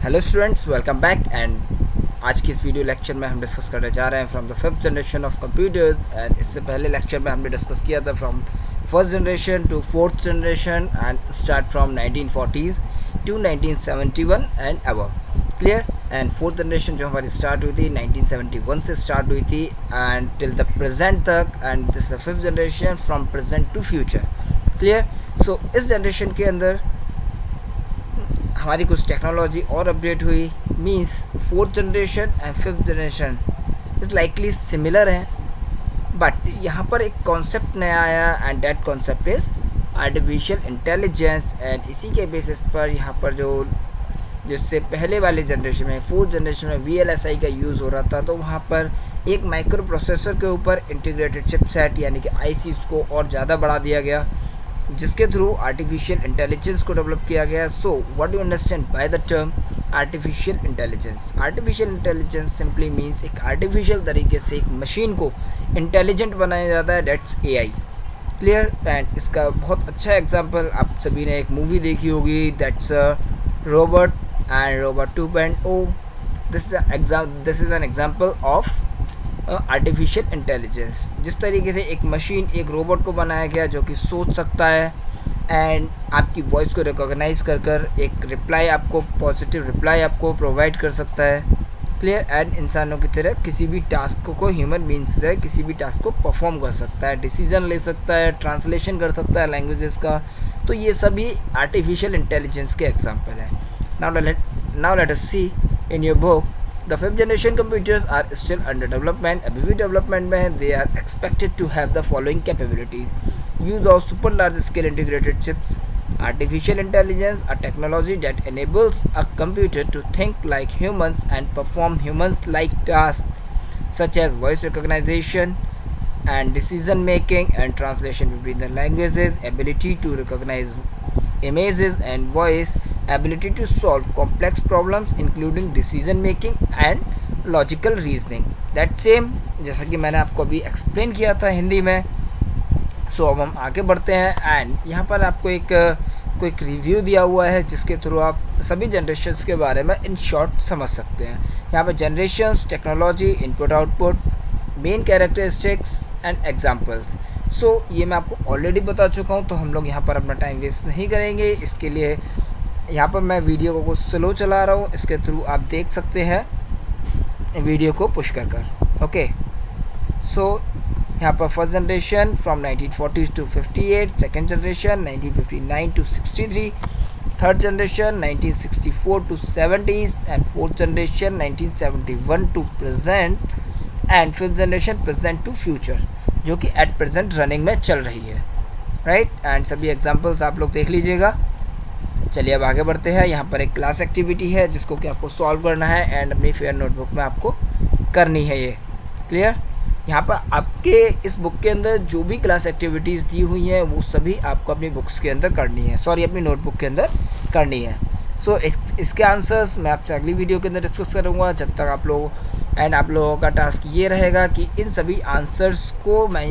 Hello students, welcome back. And आज की इस वीडियो लेक्चर में हम डिस्कस करने जा रहे हैं from the fifth generation of computers. And इससे पहले लेक्चर में हमने डिस्कस किया था from first generation to fourth generation and start from 1940s to 1971 and above. Clear. And fourth generation जो हमारी स्टार्ट हुई थी 1971 से स्टार्ट हुई थी एंड टिल द प्रेजेंट तक। And this the fifth generation from present to future. Clear. So इस generation के अंदर हमारी कुछ टेक्नोलॉजी और अपडेट हुई। Means fourth generation and fifth generation is likely similar हैं, बट यहाँ पर एक कॉन्सेप्ट नया आया and that concept is artificial intelligence. And इसी के बेसिस पर यहाँ पर जिससे पहले वाले जनरेशन में फोर्थ जनरेशन में VLSI का यूज़ हो रहा था, तो वहाँ पर एक माइक्रो प्रोसेसर के ऊपर इंटीग्रेटेड चिपसेट यानी कि ICs को और ज़्यादा बढ़ा दिया गया, जिसके थ्रू आर्टिफिशियल इंटेलिजेंस को डेवलप किया गया। So what do understand by the term artificial intelligence? Artificial intelligence simply means एक आर्टिफिशियल तरीके से एक मशीन को इंटेलिजेंट बनाया जाता है, डेट्स AI। क्लियर। एंड इसका बहुत अच्छा एग्जांपल आप सभी ने एक मूवी देखी होगी, that's robot and robot 2.0। This is an example of artificial intelligence. जिस तरीके से एक मशीन एक रोबोट को बनाया गया जो कि सोच सकता है एंड आपकी वॉइस को रिकॉग्नाइज कर एक रिप्लाई आपको, पॉजिटिव रिप्लाई आपको प्रोवाइड कर सकता है। क्लियर। एंड इंसानों की तरह किसी भी टास्क को, ह्यूमन बींग्स की तरह किसी भी टास्क को परफॉर्म कर सकता है, डिसीजन ले सकता है, ट्रांसलेशन कर सकता है लैंग्वेजेस का। तो ये सभी आर्टिफिशियल इंटेलिजेंस के एग्जाम्पल हैं। Now let us see in your book The fifth generation computers are still under development. अभी भी डेवलपमेंट में है। They are expected to have the following capabilities: use of super large scale integrated chips, artificial intelligence, a technology that enables a computer to think like humans and perform humans like tasks such as voice recognition and decision making and translation between the languages, ability to recognize images and voice, ability to solve complex problems including decision making and logical reasoning। that same जैसा कि मैंने आपको अभी explain किया था हिंदी में। सो अब हम आगे बढ़ते हैं एंड यहाँ पर आपको एक क्विक रिव्यू दिया हुआ है जिसके थ्रू आप सभी जनरेशन्स के बारे में इन शॉर्ट समझ सकते हैं। यहाँ पर generations, technology, input output, main characteristics and examples. So ये मैं आपको ऑलरेडी बता चुका हूँ, तो हम लोग यहाँ पर अपना टाइम वेस्ट नहीं करेंगे। इसके लिए यहाँ पर मैं वीडियो को कुछ स्लो चला रहा हूँ, इसके थ्रू आप देख सकते हैं वीडियो को पुश कर। ओके। सो यहाँ पर first generation from 1940s to 58, second generation 1959 to 63, third generation 1964 to 70s and fourth generation 1971 to present and fifth generation present to future, जो कि एट प्रेजेंट रनिंग में चल रही है। राइट। एंड सभी एग्जांपल्स आप लोग देख लीजिएगा। चलिए अब आगे बढ़ते हैं। यहाँ पर एक क्लास एक्टिविटी है जिसको कि आपको सॉल्व करना है एंड अपनी फेयर नोटबुक में आपको करनी है ये। क्लियर। यहाँ पर आपके इस बुक के अंदर जो भी क्लास एक्टिविटीज़ दी हुई हैं वो सभी आपको अपनी बुक्स के अंदर करनी है, अपनी नोटबुक के अंदर करनी है। सो इसके आंसर्स मैं आपसे अगली वीडियो के अंदर डिस्कस करूँगा। जब तक आप लोगों का टास्क ये रहेगा कि इन सभी आंसर्स को मैं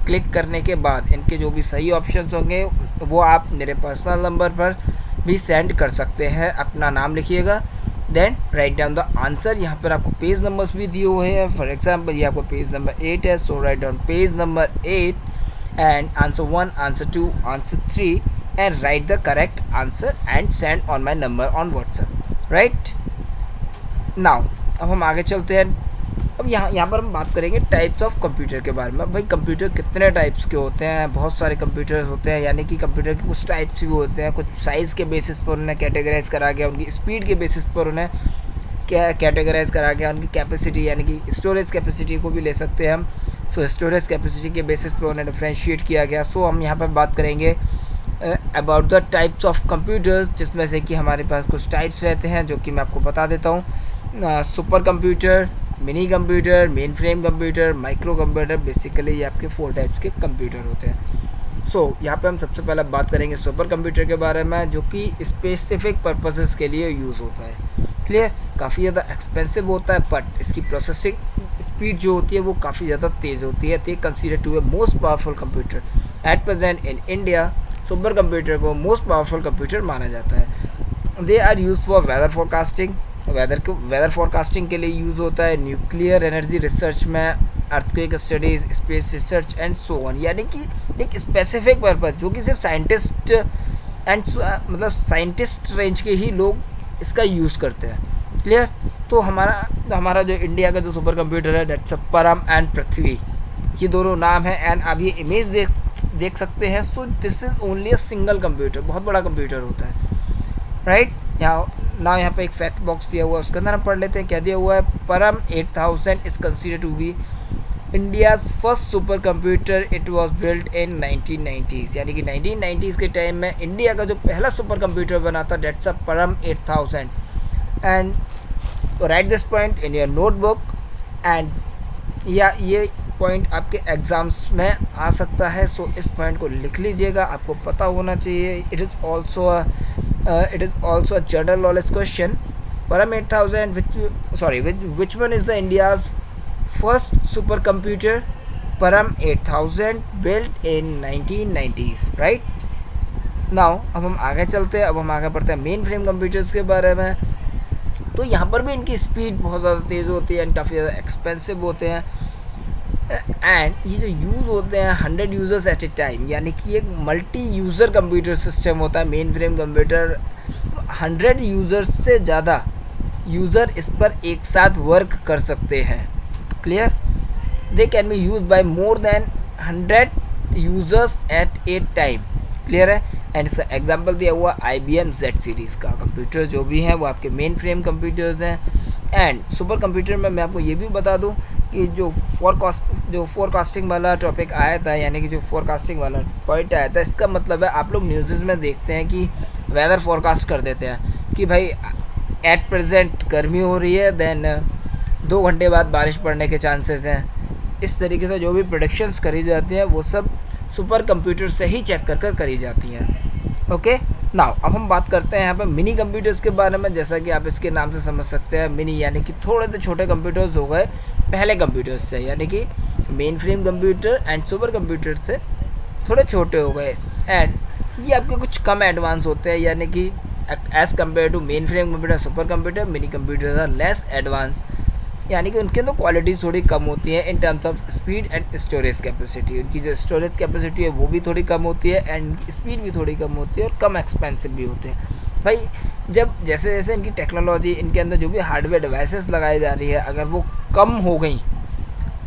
क्लिक करने के बाद इनके जो भी सही ऑप्शंस होंगे वो आप मेरे पर्सनल नंबर पर भी सेंड कर सकते हैं। अपना नाम लिखिएगा, then write down the answer. यहाँ पर आपको पेज नंबर्स भी दिए हुए हैं। फॉर एग्जांपल ये आपको पेज नंबर 8 है, so write down page number 8 and answer 1, answer 2, answer 3 and write the correct answer and send on my number on WhatsApp। right now अब हम आगे चलते हैं। अब यहाँ पर हम बात करेंगे टाइप्स ऑफ कंप्यूटर के बारे में। भाई कंप्यूटर कितने टाइप्स के होते हैं? बहुत सारे कंप्यूटर्स होते हैं, यानी कि कंप्यूटर के कुछ टाइप्स भी होते हैं। कुछ साइज़ के बेसिस पर उन्हें कैटेगराइज करा गया, उनकी स्पीड के बेसिस पर उन्हें कैटेगराइज करा गया, उनकी कैपेसिटी यानी कि स्टोरेज कैपेसिटी को भी ले सकते हैं हम। सो स्टोरेज कैपेसिटी के बेसिस पर उन्हें डिफ्रेंशिएट किया गया। सो हम यहाँ पर बात करेंगे about the types of computers, जिसमें से कि हमारे पास कुछ टाइप्स रहते हैं जो कि मैं आपको बता देता हूँ। Super computer, mini computer, main frame computer, micro computer. Basically ये आपके 4 टाइप्स के कंप्यूटर होते हैं। सो यहाँ पे हम सबसे पहले बात करेंगे सुपर कंप्यूटर के बारे में, जो कि स्पेसिफिक पर्पसेस के लिए यूज़ होता है। क्लियर। काफ़ी ज़्यादा एक्सपेंसिव होता है, बट इसकी प्रोसेसिंग स्पीड जो होती है वो काफ़ी ज़्यादा तेज़ होती है। They consider to a most powerful computer at present in India. Super computer को मोस्ट पावरफुल कंप्यूटर माना जाता है। They are use for weather forecasting, weather forecasting के लिए यूज़ होता है, न्यूक्लियर एनर्जी रिसर्च में, earthquake studies, space research and so on. यानी कि एक स्पेसिफिक पर्पज़ जो कि सिर्फ साइंटिस्ट एंड मतलब साइंटिस्ट रेंज के ही लोग इसका यूज़ करते हैं। क्लियर। तो हमारा जो इंडिया का जो सुपर कंप्यूटर है दैट्स परम एंड पृथ्वी, ये दोनों नाम है। एंड आप ये इमेज देख सकते हैं। So this is only a single computer, बहुत बड़ा कंप्यूटर होता है, राइट। यहाँ पे एक फैक्ट बॉक्स दिया हुआ है, उसके अंदर हम पढ़ लेते हैं क्या दिया हुआ है। Param 8000 is considered to be India's first super computer, it was built in 1990s। यानी कि 1990s के टाइम में इंडिया का जो पहला सुपर कंप्यूटर बना था दैट्स अ परम 8000। And right this point in your notebook. And या ये पॉइंट आपके एग्ज़ाम्स में आ सकता है, सो इस पॉइंट को लिख लीजिएगा, आपको पता होना चाहिए। It is also a general knowledge question. परम 8000 which one is the India's first supercomputer? परम 8000 built in 1990s, right? Now अब हम आगे चलते हैं, अब हम आगे पढ़ते हैं मेन फ्रेम कंप्यूटर्स के बारे में। तो यहाँ पर भी इनकी स्पीड बहुत ज़्यादा तेज़ होती है एंड काफ़ी ज़्यादा एक्सपेंसिव होते हैं। एंड ये जो यूज़ होते हैं 100 यूज़र्स एट ए टाइम, यानी कि एक मल्टी यूज़र कंप्यूटर सिस्टम होता है मेन फ्रेम कंप्यूटर। 100 यूज़र्स से ज़्यादा यूज़र इस पर एक साथ वर्क कर सकते हैं। Clear. They can be use by more than 100 users at a time. Clear है। एंड इसका एग्जाम्पल दिया हुआ IBM Z सीरीज़ का कंप्यूटर जो भी है वो आपके मेन फ्रेम कंप्यूटर्स हैं। एंड सुपर कंप्यूटर में मैं आपको ये भी बता दूं कि जो फोरकास्टिंग वाला टॉपिक आया था, यानी कि जो फोरकास्टिंग वाला पॉइंट आया था, इसका मतलब है आप लोग न्यूज़ में देखते हैं कि वेदर फोरकास्ट कर देते हैं कि भाई एट प्रेजेंट गर्मी हो रही है, देन 2 घंटे बाद बारिश पड़ने के चांसेस हैं। इस तरीके से जो भी प्रेडिक्शंस करी जाती हैं वो सब सुपर कंप्यूटर से ही चेक कर करी जाती हैं। ओके। नाउ अब हम बात करते हैं यहाँ पर मिनी कंप्यूटर्स के बारे में। जैसा कि आप इसके नाम से समझ सकते हैं, मिनी यानी कि थोड़े से छोटे कंप्यूटर्स हो गए पहले कंप्यूटर्स से, यानी कि main frame computer and super computer से थोड़े छोटे हो गए। एंड ये आपके कुछ कम एडवांस होते हैं, यानी कि as compare to mainframe computer super computer, mini computers are less advance, यानी कि उनके अंदर क्वालिटीज़ थोड़ी कम होती है in terms of speed and storage capacity. उनकी जो स्टोरेज कैपेसिटी है वो भी थोड़ी कम होती है एंड स्पीड भी थोड़ी कम होती है और कम एक्सपेंसिव भी होते हैं। भाई जब जैसे जैसे इनकी टेक्नोलॉजी, इनके अंदर जो भी हार्डवेयर डिवाइसेस लगाई जा रही है, अगर वो कम हो गई,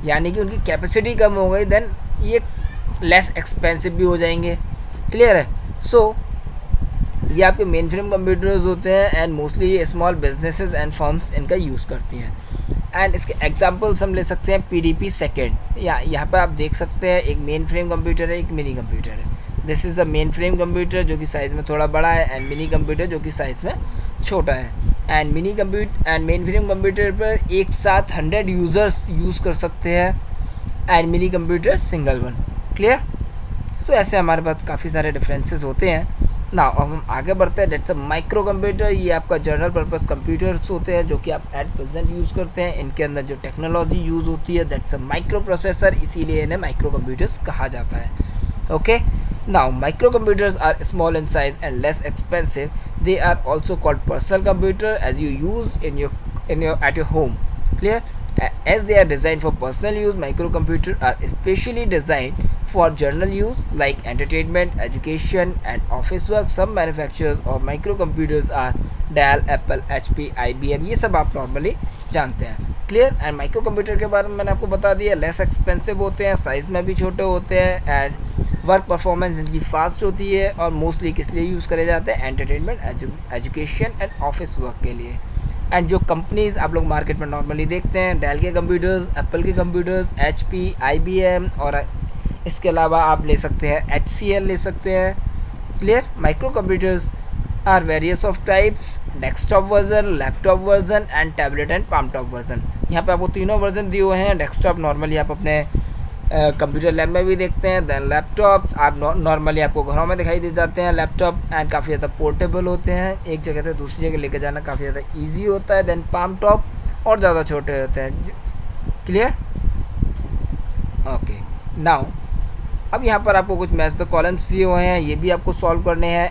यानी कि उनकी कैपेसिटी कम हो गई, देन ये लेस एक्सपेंसिव भी हो जाएंगे। क्लियर है। सो ये आपके मेन फ्रेम कंप्यूटर्स होते हैं and mostly small businesses and firms इनका यूज़ करती हैं। एंड इसके एग्जांपल्स हम ले सकते हैं PDP सेकेंड। यहाँ पर आप देख सकते हैं एक मेन फ्रेम कंप्यूटर है, एक मिनी कंप्यूटर है। This is a main frame computer जो कि साइज़ में थोड़ा बड़ा है एंड मिनी कंप्यूटर जो कि साइज़ में छोटा है। एंड मेन फ्रेम कंप्यूटर पर एक साथ 100 यूज़र्स यूज़ कर सकते हैं and mini computer single one. Clear. तो ऐसे हमारे पास काफ़ी सारे डिफरेंसेस होते हैं। ना अब हम आगे बढ़ते हैं। Dates a micro computer. ये आपका जनरल पर्पस कंप्यूटर्स होते हैं जो कि आप एट प्रेजेंट यूज़ करते हैं। इनके अंदर जो टेक्नोलॉजी यूज़ होती है दैट्स अ माइक्रो प्रोसेसर, इसीलिए इन्हें माइक्रो कंप्यूटर्स कहा जाता है। Okay. Now micro computers are small in size and less expensive. They are also called personal computer as you use in your at your home. Clear. As they are designed for personal use, microcomputers are especially designed for general use like entertainment, education and office work. Some manufacturers of microcomputers are Dell, Apple, HP, IBM. ये सब आप normally जानते हैं। Clear. And micro computer के बारे में मैंने आपको बता दिया, लेस एक्सपेंसिव होते हैं, साइज़ में भी छोटे होते हैं एंड वर्क परफॉर्मेंस इनकी फास्ट होती है और मोस्टली किस लिए यूज़ करे जाते हैं, entertainment, education and office work के लिए। एंड जो कंपनीज़ आप लोग मार्केट में नॉर्मली देखते हैं, डेल के कंप्यूटर्स, एप्पल के कंप्यूटर्स, HP, IBM और इसके अलावा आप ले सकते हैं HCL ले सकते हैं। Clear. Micro computers are various of types, desktop version, laptop version and tablet and palmtop version. यहाँ पे आपको तीनों वर्जन दिए हुए हैं। डेस्कटॉप नॉर्मली आप अपने कंप्यूटर लैब में भी देखते हैं। देन लैपटॉप आप नॉर्मली आपको घरों में दिखाई दे जाते हैं लैपटॉप एंड काफ़ी ज़्यादा पोर्टेबल होते हैं, एक जगह से दूसरी जगह लेके जाना काफ़ी ज़्यादा इजी होता है। देन पाम टॉप और ज़्यादा छोटे होते हैं। क्लियर। ओके। नाउ अब यहाँ पर आपको कुछ मैथ्स द कॉलम्स दिए हुए हैं, ये भी आपको सॉल्व करने हैं।